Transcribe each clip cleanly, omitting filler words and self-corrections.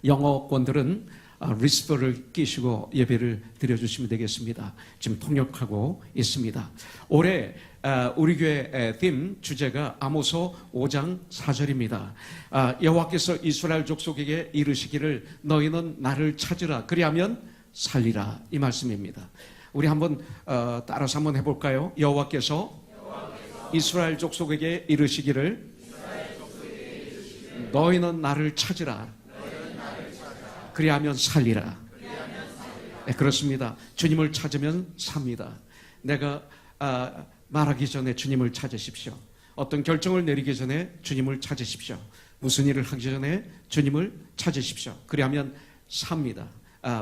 영어권들은 리스버를 끼시고 예배를 드려주시면 되겠습니다. 지금 통역하고 있습니다. 올해 우리 교회 팀 주제가 아모스 5장 4절입니다. 여호와께서 이스라엘 족속에게 이르시기를 너희는 나를 찾으라 그리하면 살리라, 이 말씀입니다. 우리 한번 따라서 한번 해볼까요? 여호와께서 이스라엘 족속에게 이르시기를 너희는 나를 찾으라 그리하면 살리라. 네, 그렇습니다. 주님을 찾으면 삽니다. 내가 말하기 전에 주님을 찾으십시오. 어떤 결정을 내리기 전에 주님을 찾으십시오. 무슨 일을 하기 전에 주님을 찾으십시오. 그리하면 삽니다.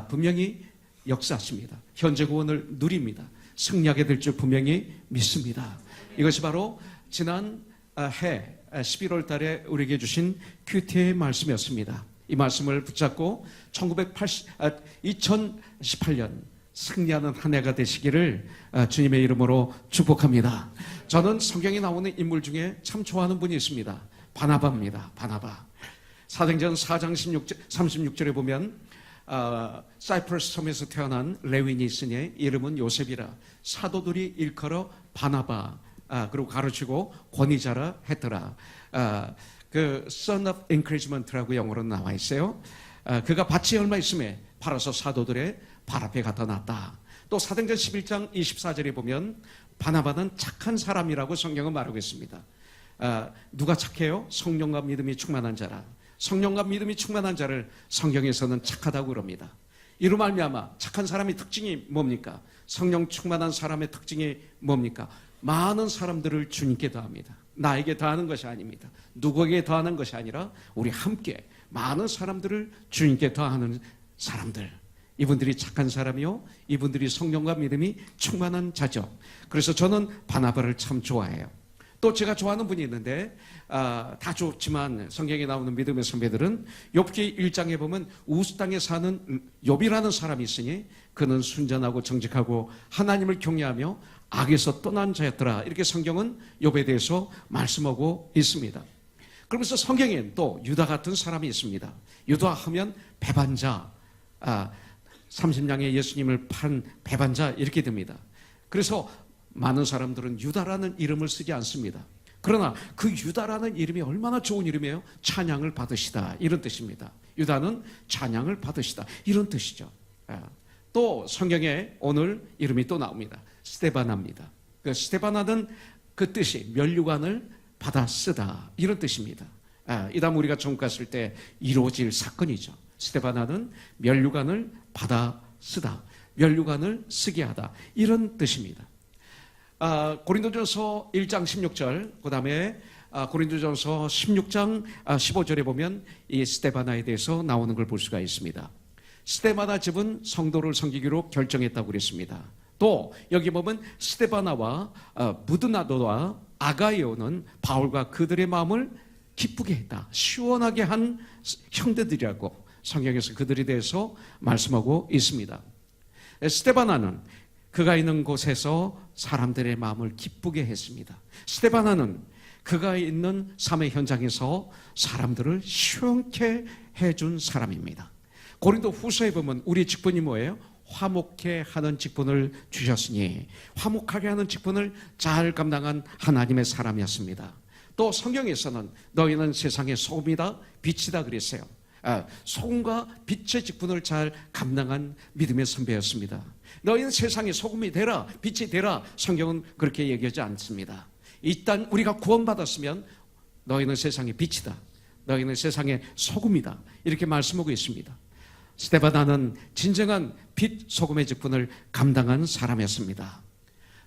분명히 역사하십니다. 현재 구원을 누립니다. 승리하게 될 줄 분명히 믿습니다. 이것이 바로 지난 해 11월 달에 우리에게 주신 큐티의 말씀이었습니다. 이 말씀을 붙잡고 2018년 승리하는 한 해가 되시기를 주님의 이름으로 축복합니다. 저는 성경에 나오는 인물 중에 참 좋아하는 분이 있습니다. 바나바입니다. 바나바. 사도행전 4장 36절에 보면 사이프러스 섬에서 태어난 레위인이 있으니 이름은 요셉이라 사도들이 일컬어 바나바 그리고 가르치고 권위자라 했더라. 그 son of encouragement라고 영어로 나와 있어요. 그가 밭이 얼마 있음에 팔아서 사도들의 발 앞에 갖다 놨다. 또 사도행전 11장 24절에 보면 바나바는 착한 사람이라고 성경은 말하고 있습니다. 누가 착해요? 성령과 믿음이 충만한 자라. 성령과 믿음이 충만한 자를 성경에서는 착하다고 그럽니다. 이로 말미암아 착한 사람의 특징이 뭡니까? 성령 충만한 사람의 특징이 뭡니까? 많은 사람들을 주님께 더합니다. 나에게 더하는 것이 아닙니다. 누구에게 더하는 것이 아니라 우리 함께 많은 사람들을 주님께 더하는 사람들. 이분들이 착한 사람이요, 이분들이 성령과 믿음이 충만한 자죠. 그래서 저는 바나바를 참 좋아해요. 또 제가 좋아하는 분이 있는데 다 좋지만 성경에 나오는 믿음의 선배들은 욥기 1장에 보면 우스 땅에 사는 욥이라는 사람이 있으니 그는 순전하고 정직하고 하나님을 경외하며 악에서 떠난 자였더라. 이렇게 성경은 욥에 대해서 말씀하고 있습니다. 그러면서 성경엔 또 유다 같은 사람이 있습니다. 유다 하면 배반자, 30냥에 예수님을 판 배반자 이렇게 됩니다. 그래서 많은 사람들은 유다라는 이름을 쓰지 않습니다. 그러나 그 유다라는 이름이 얼마나 좋은 이름이에요? 찬양을 받으시다, 이런 뜻입니다. 유다는 찬양을 받으시다, 이런 뜻이죠. 또 성경에 오늘 이름이 또 나옵니다. 스데바나입니다. 그 스데바나는 그 뜻이 면류관을 받아 쓰다, 이런 뜻입니다. 이 다음 우리가 전국 갔을 때 이루어질 사건이죠. 스데바나는 면류관을 받아 쓰다, 면류관을 쓰게 하다, 이런 뜻입니다. 고린도전서 1장 16절, 그 다음에 고린도전서 16장 15절에 보면 이 스데바나에 대해서 나오는 걸 볼 수가 있습니다. 스데바나 집은 성도를 섬기기로 결정했다고 그랬습니다. 또 여기 보면 스데바나와 무드나도와 아가이오는 바울과 그들의 마음을 기쁘게 했다, 시원하게 한 형제들이라고 성경에서 그들에 대해서 말씀하고 있습니다. 스데바나는 그가 있는 곳에서 사람들의 마음을 기쁘게 했습니다. 스데바나는 그가 있는 삶의 현장에서 사람들을 시원케 해준 사람입니다. 고린도 후서에 보면 우리 직분이 뭐예요? 화목케 하는 직분을 주셨으니 화목하게 하는 직분을 잘 감당한 하나님의 사람이었습니다. 또 성경에서는 너희는 세상의 소금이다 빛이다 그랬어요. 소금과 빛의 직분을 잘 감당한 믿음의 선배였습니다. 너희는 세상의 소금이 되라, 빛이 되라, 성경은 그렇게 얘기하지 않습니다. 일단 우리가 구원받았으면 너희는 세상의 빛이다, 너희는 세상의 소금이다, 이렇게 말씀하고 있습니다. 스데바나는 진정한 빛, 소금의 직분을 감당한 사람이었습니다.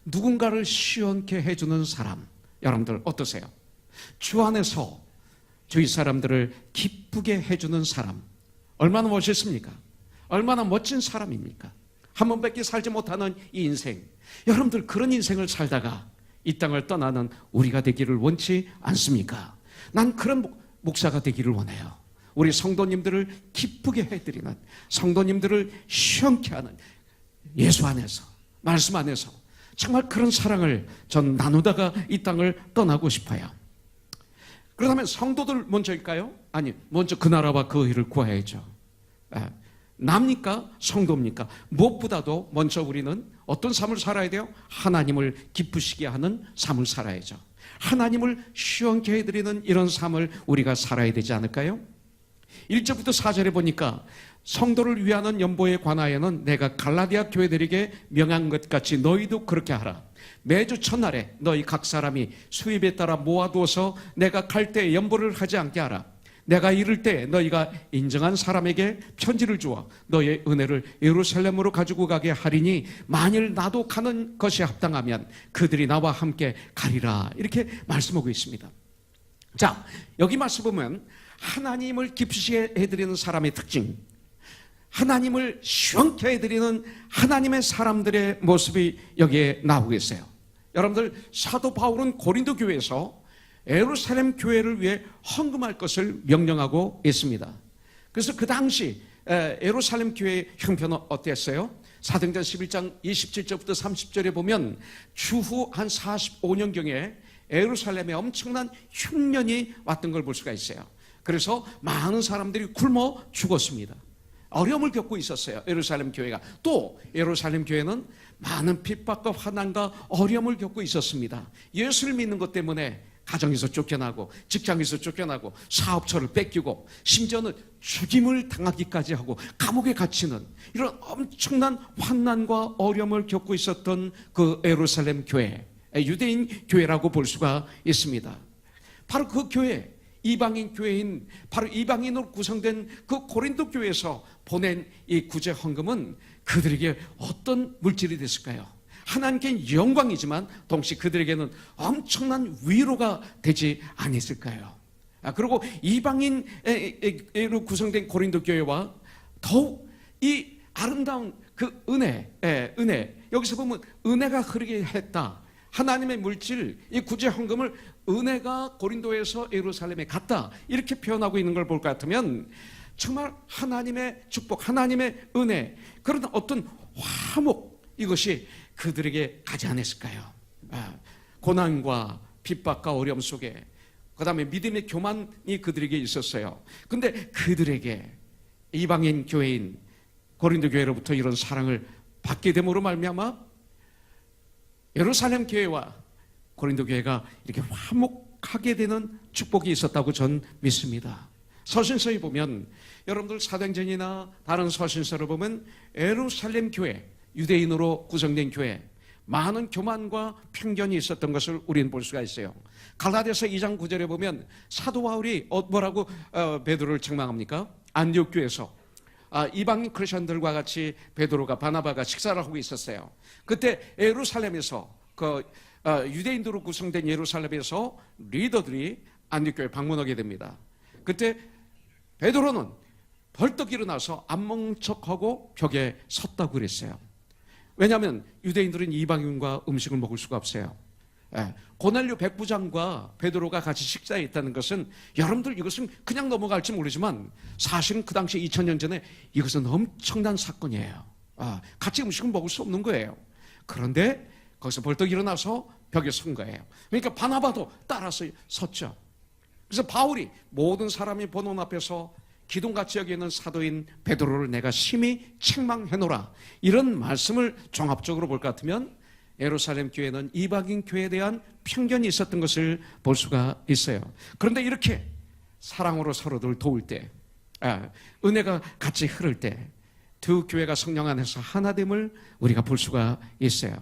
누군가를 시원케 해주는 사람, 여러분들 어떠세요? 주 안에서 주위 사람들을 기쁘게 해주는 사람, 얼마나 멋있습니까? 얼마나 멋진 사람입니까? 한 번밖에 살지 못하는 이 인생, 여러분들 그런 인생을 살다가 이 땅을 떠나는 우리가 되기를 원치 않습니까? 난 그런 목사가 되기를 원해요. 우리 성도님들을 기쁘게 해드리는, 성도님들을 시원케 하는, 예수 안에서, 말씀 안에서 정말 그런 사랑을 전 나누다가 이 땅을 떠나고 싶어요. 그렇다면 성도들 먼저일까요? 아니, 먼저 그 나라와 그 의를 구해야죠. 납니까? 성도입니까? 무엇보다도 먼저 우리는 어떤 삶을 살아야 돼요? 하나님을 기쁘시게 하는 삶을 살아야죠. 하나님을 시원케 해드리는 이런 삶을 우리가 살아야 되지 않을까요? 1절부터 4절에 보니까 성도를 위하는 연보에 관하여는 내가 갈라디아 교회들에게 명한 것 같이 너희도 그렇게 하라. 매주 첫날에 너희 각 사람이 수입에 따라 모아두어서 내가 갈 때 연보를 하지 않게 하라. 내가 이를 때 너희가 인정한 사람에게 편지를 주어 너희의 은혜를 예루살렘으로 가지고 가게 하리니 만일 나도 가는 것이 합당하면 그들이 나와 함께 가리라. 이렇게 말씀하고 있습니다. 자, 여기 말씀 보면 하나님을 기쁘시게 해드리는 사람의 특징, 하나님을 시원케 해드리는 하나님의 사람들의 모습이 여기에 나오고 있어요. 여러분들, 사도 바울은 고린도 교회에서 예루살렘 교회를 위해 헌금할 것을 명령하고 있습니다. 그래서 그 당시 예루살렘 교회의 형편은 어땠어요? 사도행전 11장 27절부터 30절에 보면 주후 한 45년경에 예루살렘에 엄청난 흉년이 왔던 걸 볼 수가 있어요. 그래서 많은 사람들이 굶어 죽었습니다. 어려움을 겪고 있었어요, 예루살렘 교회가. 또 예루살렘 교회는 많은 핍박과 환난과 어려움을 겪고 있었습니다. 예수를 믿는 것 때문에 가정에서 쫓겨나고 직장에서 쫓겨나고 사업처를 뺏기고 심지어는 죽임을 당하기까지 하고 감옥에 갇히는 이런 엄청난 환난과 어려움을 겪고 있었던 그 예루살렘 교회, 유대인 교회라고 볼 수가 있습니다. 바로 그 교회, 이방인 교회인, 바로 이방인으로 구성된 그 고린도 교회에서 보낸 이 구제 헌금은 그들에게 어떤 물질이 됐을까요? 하나님께는 영광이지만 동시에 그들에게는 엄청난 위로가 되지 않았을까요? 그리고 이방인으로 구성된 고린도 교회와 더욱 이 아름다운 그 은혜, 여기서 보면 은혜가 흐르게 했다. 하나님의 물질, 이 구제 헌금을 은혜가 고린도에서 예루살렘에 갔다, 이렇게 표현하고 있는 걸 볼 것 같으면 정말 하나님의 축복, 하나님의 은혜, 그런 어떤 화목, 이것이 그들에게 가지 않았을까요? 고난과 핍박과 어려움 속에, 그 다음에 믿음의 교만이 그들에게 있었어요. 근데 그들에게 이방인 교회인 고린도 교회로부터 이런 사랑을 받게 됨으로 말미암아 예루살렘 교회와 고린도 교회가 이렇게 화목하게 되는 축복이 있었다고 전 믿습니다. 서신서에 보면, 여러분들 사도행전이나 다른 서신서를 보면 예루살렘 교회, 유대인으로 구성된 교회, 많은 교만과 편견이 있었던 것을 우리는 볼 수가 있어요. 갈라디아서 2장 9절에 보면 사도 바울이 뭐라고 베드로를 책망합니까? 안디옥 교회에서 이방인 크리스천들과 같이 베드로가, 바나바가 식사를 하고 있었어요. 그때 예루살렘에서 유대인들로 구성된 예루살렘에서 리더들이 안디옥 교회 방문하게 됩니다. 그때 베드로는 벌떡 일어나서 안 먹는 척하고 벽에 섰다고 그랬어요. 왜냐하면 유대인들은 이방인과 음식을 먹을 수가 없어요. 고넬료 백부장과 베드로가 같이 식사에 있다는 것은, 여러분들 이것은 그냥 넘어갈지 모르지만 사실은 그 당시 2000년 전에 이것은 엄청난 사건이에요. 같이 음식을 먹을 수 없는 거예요. 그런데 거기서 벌떡 일어나서 벽에 선 거예요. 그러니까 바나바도 따라서 섰죠. 그래서 바울이 모든 사람이 보는 앞에서 기둥같이 여기는 사도인 베드로를 내가 심히 책망해노라, 이런 말씀을 종합적으로 볼 것 같으면 예루살렘 교회는 이방인 교회에 대한 편견이 있었던 것을 볼 수가 있어요. 그런데 이렇게 사랑으로 서로들 도울 때, 은혜가 같이 흐를 때 두 교회가 성령 안에서 하나됨을 우리가 볼 수가 있어요.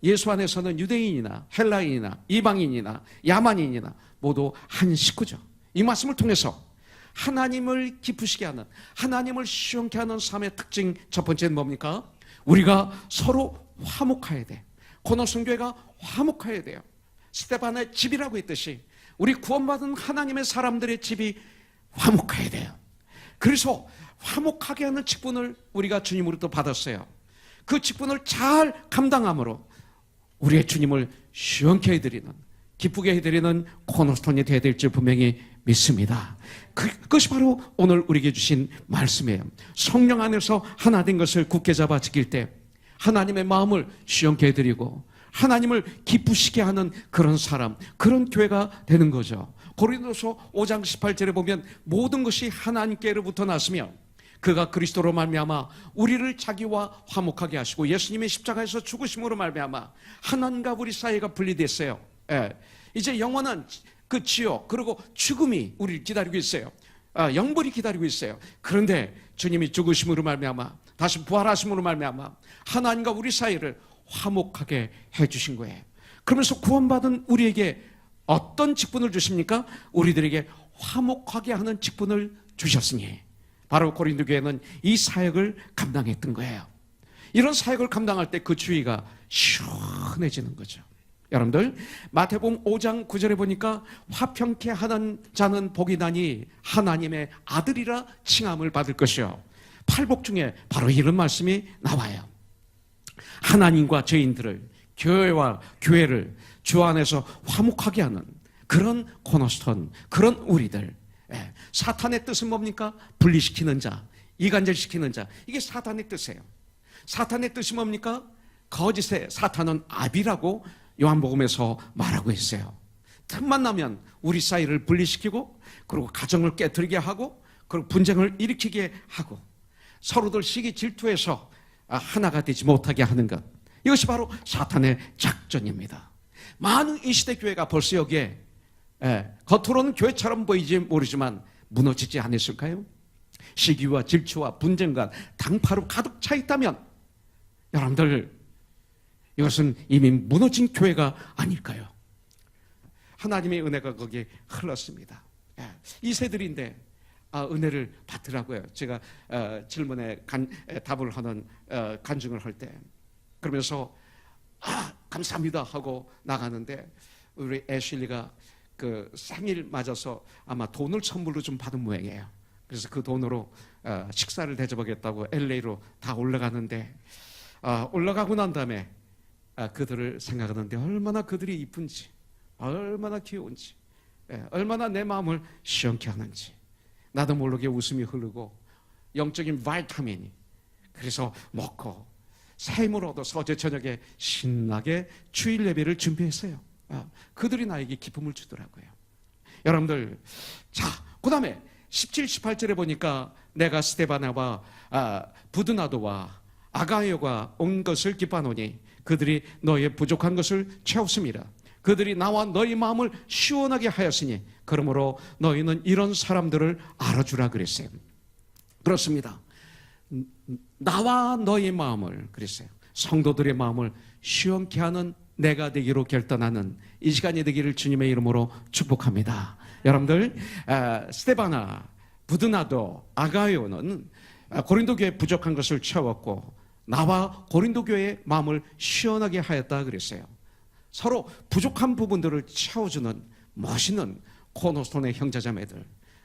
예수 안에서는 유대인이나 헬라인이나 이방인이나 야만인이나 모두 한 식구죠. 이 말씀을 통해서 하나님을 기쁘시게 하는, 하나님을 시원케 하는 삶의 특징 첫 번째는 뭡니까? 우리가 서로 화목해야 돼. 고노성교회가 화목해야 돼요. 스데반의 집이라고 했듯이 우리 구원받은 하나님의 사람들의 집이 화목해야 돼요. 그래서 화목하게 하는 직분을 우리가 주님으로부터 받았어요. 그 직분을 잘 감당함으로 우리의 주님을 시원케 해드리는, 기쁘게 해드리는 코너스톤이 되어야 될 줄 분명히 믿습니다. 그것이 바로 오늘 우리에게 주신 말씀이에요. 성령 안에서 하나 된 것을 굳게 잡아 지킬 때 하나님의 마음을 시원케 해드리고 하나님을 기쁘시게 하는 그런 사람, 그런 교회가 되는 거죠. 고린도서 5장 18절에 보면 모든 것이 하나님께로부터 났으며 그가 그리스도로 말미암아 우리를 자기와 화목하게 하시고 예수님의 십자가에서 죽으심으로 말미암아 하나님과 우리 사이가 분리됐어요. 예. 이제 영원한 그 지옥 그리고 죽음이 우리를 기다리고 있어요. 영벌이 기다리고 있어요. 그런데 주님이 죽으심으로 말미암아 다시 부활하심으로 말미암아 하나님과 우리 사이를 화목하게 해주신 거예요. 그러면서 구원받은 우리에게 어떤 직분을 주십니까? 우리들에게 화목하게 하는 직분을 주셨으니 바로 고린도 교회는 이 사역을 감당했던 거예요. 이런 사역을 감당할 때 그 주위가 시원해지는 거죠. 여러분들 마태복음 5장 9절에 보니까 화평케 하는 자는 복이 나니 하나님의 아들이라 칭함을 받을 것이요. 팔복 중에 바로 이런 말씀이 나와요. 하나님과 죄인들을 교회와 교회를 주 안에서 화목하게 하는 그런 코너스톤, 그런 우리들. 사탄의 뜻은 뭡니까? 분리시키는 자, 이간질시키는 자. 이게 사탄의 뜻이에요. 사탄의 뜻이 뭡니까? 거짓의 사탄은 아비라고 요한복음에서 말하고 있어요. 틈만 나면 우리 사이를 분리시키고 그리고 가정을 깨트리게 하고 그리고 분쟁을 일으키게 하고 서로들 시기 질투해서 하나가 되지 못하게 하는 것. 이것이 바로 사탄의 작전입니다. 많은 이 시대 교회가 벌써 여기에 겉으로는 교회처럼 보이지 모르지만 무너지지 않았을까요? 시기와 질투와 분쟁과 당파로 가득 차 있다면 여러분들 이것은 이미 무너진 교회가 아닐까요? 하나님의 은혜가 거기에 흘렀습니다. 이 세들인데 은혜를 받더라고요. 제가 질문에 답을 하는 간증을 할 때 그러면서 감사합니다 하고 나가는데 우리 애슐리가 그 생일 맞아서 아마 돈을 선물로 좀 받은 모양이에요. 그래서 그 돈으로 식사를 대접하겠다고 LA로 다 올라가는데 올라가고 난 다음에 그들을 생각하는데 얼마나 그들이 이쁜지 얼마나 귀여운지 얼마나 내 마음을 시원케 하는지 나도 모르게 웃음이 흐르고 영적인 바이타민이 그래서 먹고 새 힘을 얻어서 어제 저녁에 신나게 주일 예배를 준비했어요. 그들이 나에게 기쁨을 주더라고요. 여러분들 자 그 다음에 17, 18절에 보니까 내가 스데바나와 부드나도와 아가이오가 온 것을 기뻐하노니 그들이 너의 부족한 것을 채웠습니다. 그들이 나와 너희 마음을 시원하게 하였으니 그러므로 너희는 이런 사람들을 알아주라 그랬어요. 그렇습니다. 나와 너희 마음을 그랬어요. 성도들의 마음을 시원케 하는 내가 되기로 결단하는 이 시간이 되기를 주님의 이름으로 축복합니다. 여러분들 스데바나, 부드나도, 아가이오는 고린도 교회 부족한 것을 채웠고 나와 고린도 교회의 마음을 시원하게 하였다 그랬어요. 서로 부족한 부분들을 채워주는 멋있는 코너스톤의 형제자매들.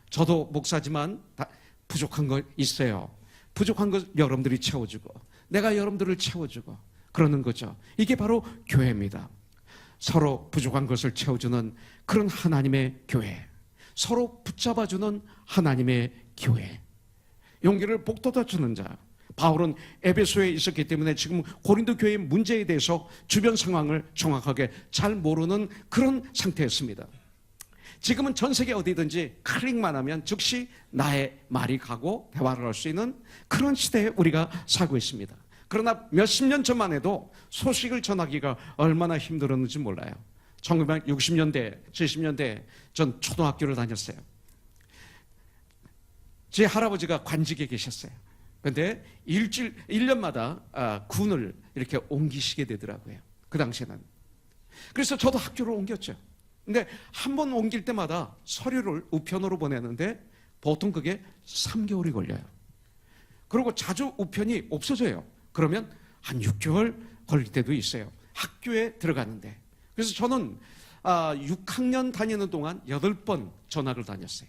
저도 목사지만 부족한 거 있어요. 부족한 것 여러분들이 채워주고 내가 여러분들을 채워주고 그러는 거죠. 이게 바로 교회입니다. 서로 부족한 것을 채워주는 그런 하나님의 교회, 서로 붙잡아주는 하나님의 교회, 용기를 북돋아주는 자. 바울은 에베소에 있었기 때문에 지금 고린도 교회의 문제에 대해서 주변 상황을 정확하게 잘 모르는 그런 상태였습니다. 지금은 전 세계 어디든지 클릭만 하면 즉시 나의 말이 가고 대화를 할 수 있는 그런 시대에 우리가 살고 있습니다. 그러나 몇십 년 전만 해도 소식을 전하기가 얼마나 힘들었는지 몰라요. 1960년대, 70년대 전 초등학교를 다녔어요. 제 할아버지가 관직에 계셨어요. 그런데 1년마다 군을 이렇게 옮기시게 되더라고요. 그 당시에는. 그래서 저도 학교를 옮겼죠. 근데 한 번 옮길 때마다 서류를 우편으로 보내는데 보통 그게 3개월이 걸려요. 그리고 자주 우편이 없어져요. 그러면 한 6개월 걸릴 때도 있어요. 학교에 들어가는데. 그래서 저는 6학년 다니는 동안 8번 전학을 다녔어요.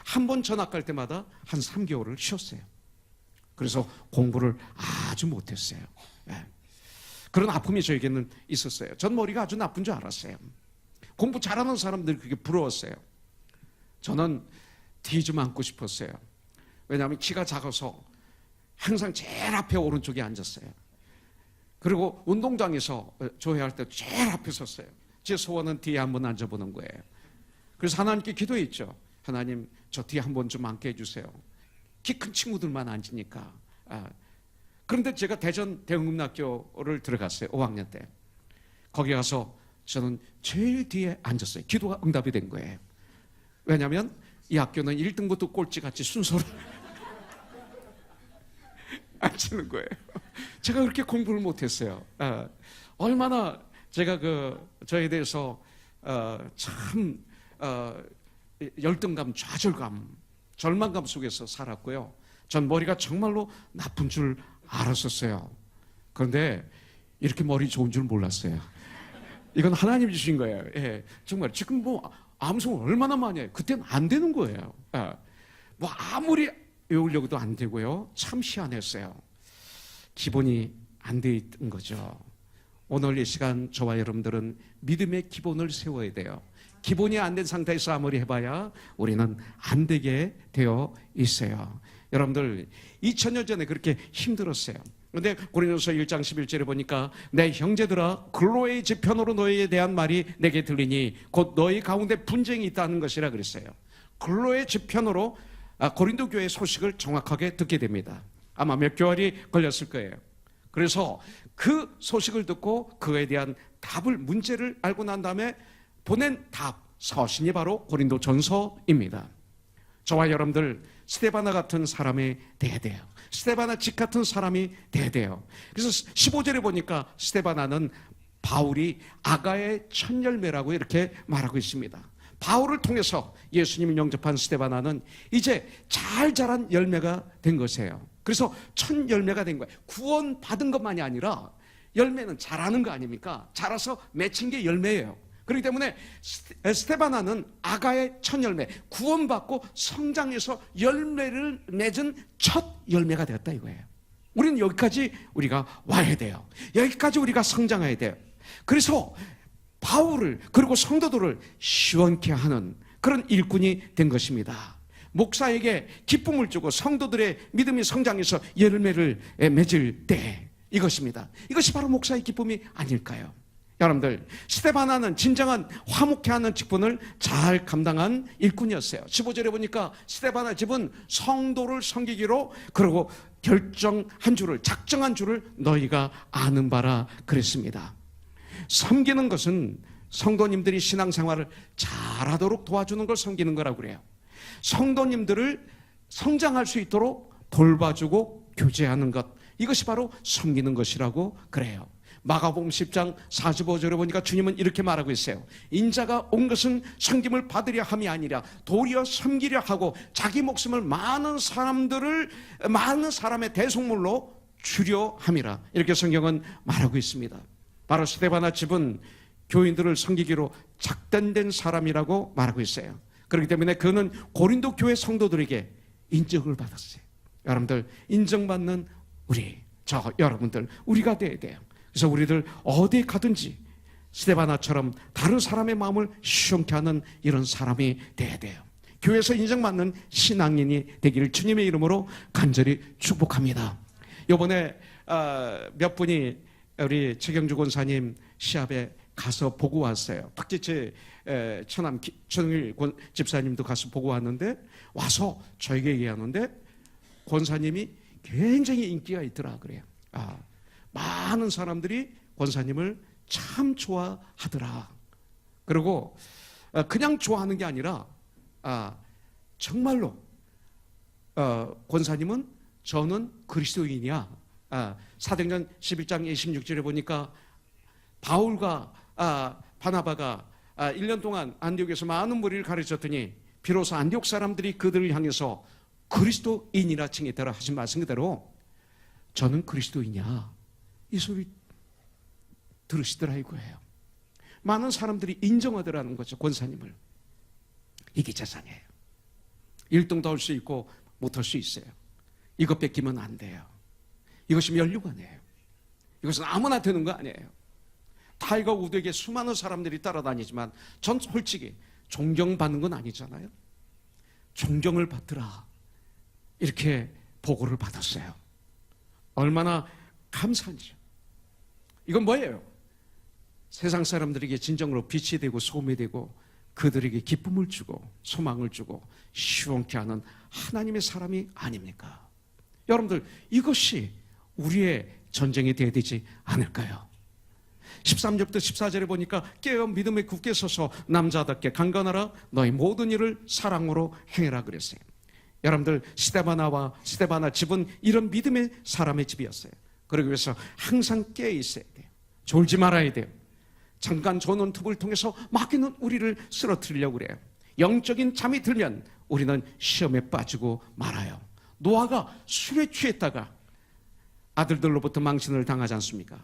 한 번 전학 갈 때마다 한 3개월을 쉬었어요. 그래서 공부를 아주 못했어요. 그런 아픔이 저에게는 있었어요. 전 머리가 아주 나쁜 줄 알았어요. 공부 잘하는 사람들이 그게 부러웠어요. 저는 뒤 좀 앉고 싶었어요. 왜냐하면 키가 작아서 항상 제일 앞에 오른쪽에 앉았어요. 그리고 운동장에서 조회할 때 제일 앞에 섰어요. 제 소원은 뒤에 한번 앉아보는 거예요. 그래서 하나님께 기도했죠. 하나님, 저 뒤에 한번 좀 앉게 해주세요. 키 큰 친구들만 앉으니까. 그런데 제가 대전 대흥금락교를 들어갔어요. 5학년 때. 거기 가서 저는 제일 뒤에 앉았어요. 기도가 응답이 된 거예요. 왜냐하면 이 학교는 1등부터 꼴찌같이 순서로 앉히는 거예요. 제가 그렇게 공부를 못했어요. 얼마나 제가 저에 대해서 참 열등감, 좌절감, 절망감 속에서 살았고요. 전 머리가 정말로 나쁜 줄 알았었어요. 그런데 이렇게 머리 좋은 줄 몰랐어요. 이건 하나님 주신 거예요. 예, 정말 지금 뭐 암송 얼마나 많이 해요. 그때는 안 되는 거예요. 뭐 아무리 외우려고도 안 되고요. 참 희한했어요. 기본이 안 돼 있던 거죠. 오늘 이 시간 저와 여러분들은 믿음의 기본을 세워야 돼요. 기본이 안 된 상태에서 아무리 해봐야 우리는 안 되게 되어 있어요. 여러분들 2000년 전에 그렇게 힘들었어요. 그런데 고린도서 1장 11절에 보니까 내 형제들아 글로의 지편으로 너희에 대한 말이 내게 들리니 곧 너희 가운데 분쟁이 있다는 것이라 그랬어요. 글로의 지편으로 고린도 교회의 소식을 정확하게 듣게 됩니다. 아마 몇 개월이 걸렸을 거예요. 그래서 그 소식을 듣고 그에 대한 답을, 문제를 알고 난 다음에 보낸 답, 서신이 바로 고린도 전서입니다. 저와 여러분들 스데바나 같은 사람이 돼야 돼요. 스데바나 집 같은 사람이 돼야 돼요. 그래서 15절에 보니까 스데바나는 바울이 아가의 첫 열매라고 이렇게 말하고 있습니다. 바울을 통해서 예수님을 영접한 스데바나는 이제 잘 자란 열매가 된 것이에요. 그래서 첫 열매가 된 거예요. 구원받은 것만이 아니라 열매는 자라는 거 아닙니까? 자라서 맺힌 게 열매예요. 그렇기 때문에 스데바나는 아가의 첫 열매, 구원받고 성장해서 열매를 맺은 첫 열매가 되었다 이거예요. 우리는 여기까지 우리가 와야 돼요. 여기까지 우리가 성장해야 돼요. 그래서 바울을 그리고 성도들을 시원케 하는 그런 일꾼이 된 것입니다. 목사에게 기쁨을 주고 성도들의 믿음이 성장해서 열매를 맺을 때 이것입니다. 이것이 바로 목사의 기쁨이 아닐까요? 여러분들, 스데바나는 진정한 화목케 하는 직분을 잘 감당한 일꾼이었어요. 15절에 보니까 스데바나 집은 성도를 섬기기로 그러고 결정한 줄을, 작정한 줄을 너희가 아는 바라 그랬습니다. 섬기는 것은 성도님들이 신앙생활을 잘하도록 도와주는 걸 섬기는 거라고 그래요. 성도님들을 성장할 수 있도록 돌봐주고 교제하는 것, 이것이 바로 섬기는 것이라고 그래요. 마가복음 10장 45절에 보니까 주님은 이렇게 말하고 있어요. 인자가 온 것은 섬김을 받으려 함이 아니라 도리어 섬기려 하고 자기 목숨을 많은 사람의 대속물로 주려 함이라, 이렇게 성경은 말하고 있습니다. 바로 스데바나 집은 교인들을 섬기기로 작단된 사람이라고 말하고 있어요. 그렇기 때문에 그는 고린도 교회 성도들에게 인정을 받았어요. 여러분들, 인정받는 여러분들 우리가 돼야 돼요. 그래서 우리들 어디 가든지 스데바나처럼 다른 사람의 마음을 시원케 하는 이런 사람이 돼야 돼요. 교회에서 인정받는 신앙인이 되기를 주님의 이름으로 간절히 축복합니다. 이번에 몇 분이 우리 최경주 권사님 시합에 가서 보고 왔어요. 특히 제 처남 최동일 집사님도 가서 보고 왔는데, 와서 저에게 얘기하는데 권사님이 굉장히 인기가 있더라 그래요. 많은 사람들이 권사님을 참 좋아하더라. 그리고 그냥 좋아하는 게 아니라 정말로 권사님은 저는 그리스도인이야. 사도행전 11장 26절에 보니까 바울과 바나바가 1년 동안 안디옥에서 많은 무리를 가르쳤더니 비로소 안디옥 사람들이 그들을 향해서 그리스도인이라 칭했더라 하신 말씀 그대로 저는 그리스도인이야, 이 소리 들으시더라 이거예요. 많은 사람들이 인정하더라는 거죠, 권사님을. 이게 재산이에요. 1등도 할 수 있고 못할 수 있어요. 이것 뺏기면 안 돼요. 이것이 면류관이에요. 이것은 아무나 되는 거 아니에요. 타이거 우드에게 수많은 사람들이 따라다니지만 전 솔직히 존경받는 건 아니잖아요. 존경을 받더라, 이렇게 보고를 받았어요. 얼마나 감사한지. 이건 뭐예요? 세상 사람들에게 진정으로 빛이 되고 소금이 되고 그들에게 기쁨을 주고 소망을 주고 시원케 하는 하나님의 사람이 아닙니까? 여러분들, 이것이 우리의 전쟁이 되어야 되지 않을까요? 13절부터 14절에 보니까 깨어 믿음에 굳게 서서 남자답게 강건하라, 너희 모든 일을 사랑으로 행해라 그랬어요. 여러분들, 스데바나 집은 이런 믿음의 사람의 집이었어요. 그러기 위해서 항상 깨어 있어야 돼요. 졸지 말아야 돼요. 잠깐 조는 틈을 통해서 마귀는 우리를 쓰러뜨리려고 그래요. 영적인 잠이 들면 우리는 시험에 빠지고 말아요. 노아가 술에 취했다가 아들들로부터 망신을 당하지 않습니까?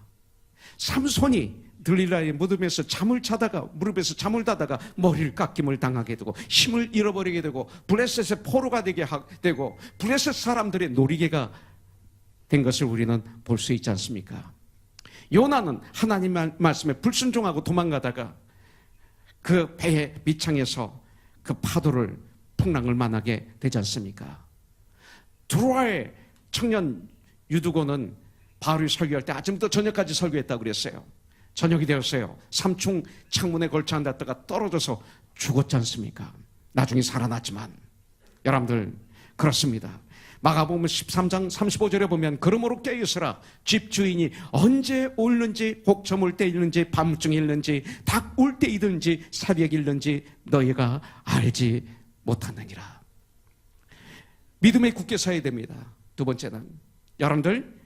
삼손이 들릴라의 무덤에서 잠을 자다가, 무릎에서 잠을 자다가 머리를 깎임을 당하게 되고 힘을 잃어버리게 되고 블레셋의 포로가 되게 되고 블레셋 사람들의 놀이개가 된 것을 우리는 볼 수 있지 않습니까? 요나는 하나님 말씀에 불순종하고 도망가다가 그 배의 밑창에서 그 파도를, 풍랑을 만나게 되지 않습니까? 두로아의 청년 유두고는 바울이 설교할 때 아침부터 저녁까지 설교했다고 그랬어요. 저녁이 되었어요. 삼층 창문에 걸쳐 앉았다가 떨어져서 죽었지 않습니까? 나중에 살아났지만. 여러분들, 그렇습니다. 마가복음 13장 35절에 보면 그러므로 깨어있으라, 집 주인이 언제 오는지, 혹 저물 때 있는지, 밤중에 있는지, 닭 울 때 있든지, 새벽에 있는지 너희가 알지 못하느니라. 믿음에 굳게 서야 됩니다. 두 번째는, 여러분들,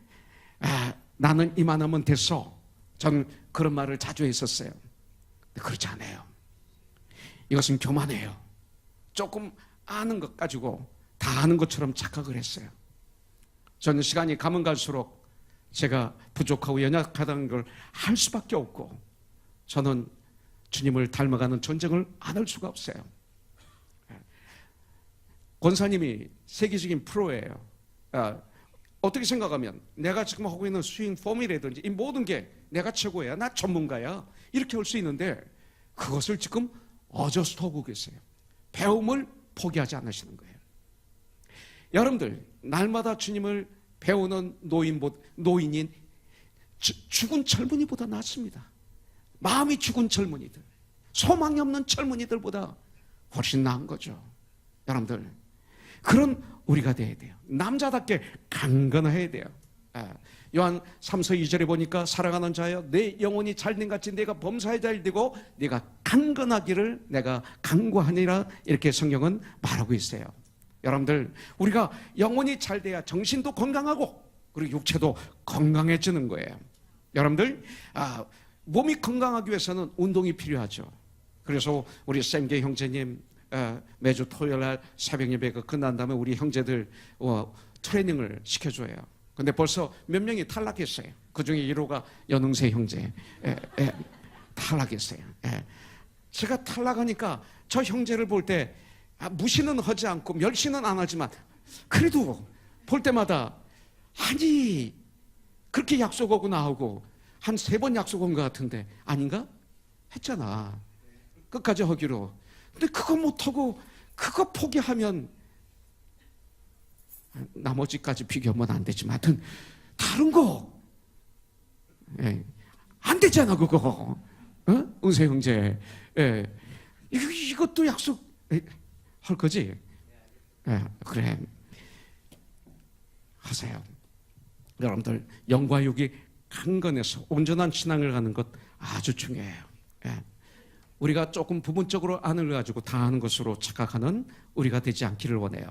나는 이만하면 됐어. 전 그런 말을 자주 했었어요. 그렇지 않아요. 이것은 교만해요. 조금 아는 것 가지고 다 아는 것처럼 착각을 했어요. 저는 시간이 가면 갈수록 제가 부족하고 연약하다는 걸 할 수밖에 없고, 저는 주님을 닮아가는 전쟁을 안 할 수가 없어요. 권사님이 세계적인 프로예요. 어떻게 생각하면 내가 지금 하고 있는 스윙 폼이라든지 이 모든 게 내가 최고야, 나 전문가야, 이렇게 할 수 있는데 그것을 지금 어저스트하고 계세요. 배움을 포기하지 않으시는 거예요. 여러분들, 날마다 주님을 배우는 노인인 죽은 젊은이보다 낫습니다. 마음이 죽은 젊은이들, 소망이 없는 젊은이들보다 훨씬 나은 거죠. 여러분들, 그런 우리가 돼야 돼요. 남자답게 강건해야 돼요. 요한 3서 2절에 보니까 사랑하는 자여, 내 영혼이 잘된 같이 내가 범사에 잘되고 내가 강건하기를 내가 간구하니라, 이렇게 성경은 말하고 있어요. 여러분들, 우리가 영혼이 잘 돼야 정신도 건강하고 그리고 육체도 건강해지는 거예요. 여러분들, 몸이 건강하기 위해서는 운동이 필요하죠. 그래서 우리 샘계 형제님 매주 토요일 날 새벽 예배가 끝난 다음에 우리 형제들 트레이닝을 시켜줘요. 근데 벌써 몇 명이 탈락했어요. 그중에 1호가 연흥세 형제. 탈락했어요. 제가 탈락하니까 저 형제를 볼 때 무시는 하지 않고 멸시는 안 하지만 그래도 볼 때마다, 아니 그렇게 약속하고 나오고 한 3번 약속한 것 같은데 아닌가? 했잖아. 끝까지 하기로. 근데 그거 못하고 그거 포기하면, 나머지까지 비교하면 안 되지만 하여튼 다른 거 안 되잖아 그거. 은세 형제, 이것도 약속 할 거지? 그래, 하세요. 여러분들, 영과 육이 강건해서 온전한 신앙을 가는 것 아주 중요해요. 우리가 조금 부분적으로 안을 가지고 다 아는 것으로 착각하는 우리가 되지 않기를 원해요.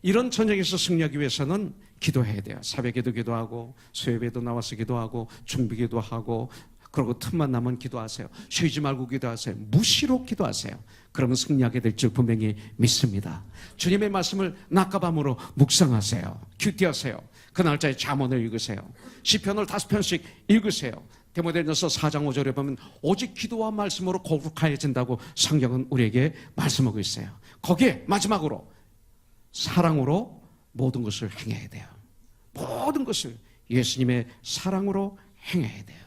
이런 전쟁에서 승리하기 위해서는 기도해야 돼요. 새벽에도 기도하고 수요예배도 나와서 기도하고 중비기도 하고, 그리고 틈만 나면 기도하세요. 쉬지 말고 기도하세요. 무시로 기도하세요. 그러면 승리하게 될 줄 분명히 믿습니다. 주님의 말씀을 낮과 밤으로 묵상하세요. 큐티하세요. 그 날짜에 잠언을 읽으세요. 시편을 5편씩 읽으세요. 디모데전서 4장 5절에 보면 오직 기도와 말씀으로 거룩하여진다고 성경은 우리에게 말씀하고 있어요. 거기에 마지막으로 사랑으로 모든 것을 행해야 돼요. 모든 것을 예수님의 사랑으로 행해야 돼요.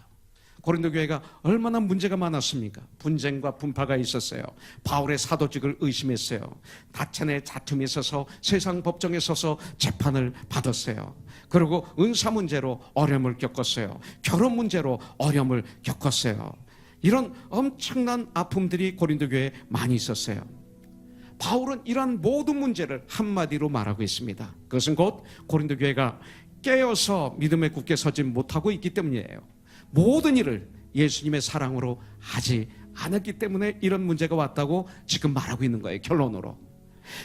고린도 교회가 얼마나 문제가 많았습니까? 분쟁과 분파가 있었어요. 바울의 사도직을 의심했어요. 다천의 다툼이 있어서 세상 법정에 서서 재판을 받았어요. 그리고 은사 문제로 어려움을 겪었어요. 결혼 문제로 어려움을 겪었어요. 이런 엄청난 아픔들이 고린도 교회에 많이 있었어요. 바울은 이러한 모든 문제를 한마디로 말하고 있습니다. 그것은 곧 고린도 교회가 깨어서 믿음에 굳게 서지 못하고 있기 때문이에요. 모든 일을 예수님의 사랑으로 하지 않았기 때문에 이런 문제가 왔다고 지금 말하고 있는 거예요, 결론으로.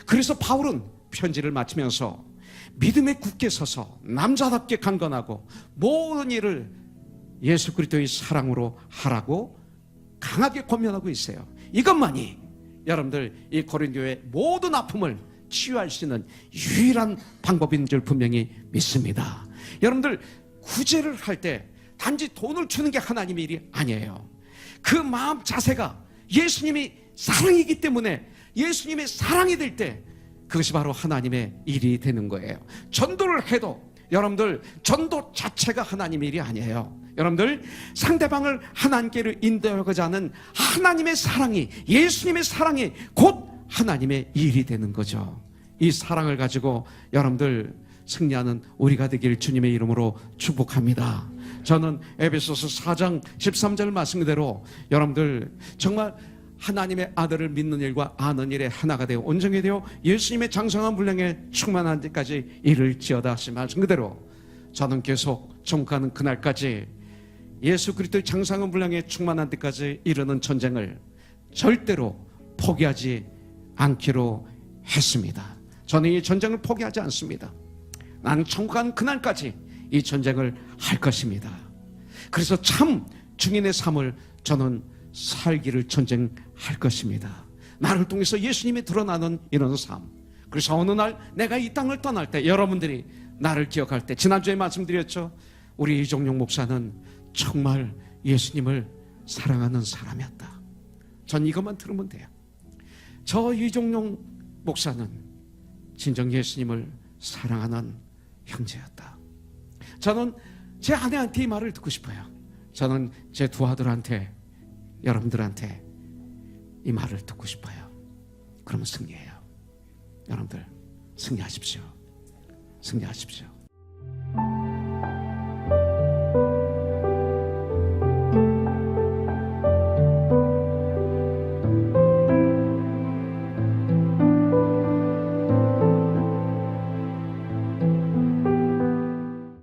그래서 바울은 편지를 마치면서 믿음에 굳게 서서 남자답게 강건하고 모든 일을 예수 그리스도의 사랑으로 하라고 강하게 권면하고 있어요. 이것만이 여러분들 이 고린도의 모든 아픔을 치유할 수 있는 유일한 방법인 줄 분명히 믿습니다. 여러분들 구제를 할 때 단지 돈을 주는 게 하나님의 일이 아니에요. 그 마음 자세가 예수님이 사랑이기 때문에 예수님의 사랑이 될 때 그것이 바로 하나님의 일이 되는 거예요. 전도를 해도 여러분들 전도 자체가 하나님의 일이 아니에요. 여러분들 상대방을 하나님께로 인도하고자 하는 하나님의 사랑이, 예수님의 사랑이 곧 하나님의 일이 되는 거죠. 이 사랑을 가지고 여러분들 승리하는 우리가 되길 주님의 이름으로 축복합니다. 저는 에베소서 4장 13절 말씀 그대로 여러분들 정말 하나님의 아들을 믿는 일과 아는 일에 하나가 되어 온전히 되어 예수님의 장성한 분량에 충만한 데까지 이를지어다 하신 말씀 그대로 저는 계속 정복하는 그날까지 예수 그리스도의 장성한 분량에 충만한 데까지 이르는 전쟁을 절대로 포기하지 않기로 했습니다. 저는 이 전쟁을 포기하지 않습니다. 나는 천국한 그날까지 이 전쟁을 할 것입니다. 그래서 참 증인의 삶을 저는 살기를 전쟁할 것입니다. 나를 통해서 예수님이 드러나는 이런 삶. 그래서 어느 날 내가 이 땅을 떠날 때 여러분들이 나를 기억할 때 지난주에 말씀드렸죠. 우리 이종용 목사는 정말 예수님을 사랑하는 사람이었다. 전 이것만 들으면 돼요. 저 이종용 목사는 진정 예수님을 사랑하는 형제였다. 저는 제 아내한테 이 말을 듣고 싶어요. 저는 제 두 아들한테 여러분들한테 이 말을 듣고 싶어요. 그러면 승리해요. 여러분들 승리하십시오. 승리하십시오.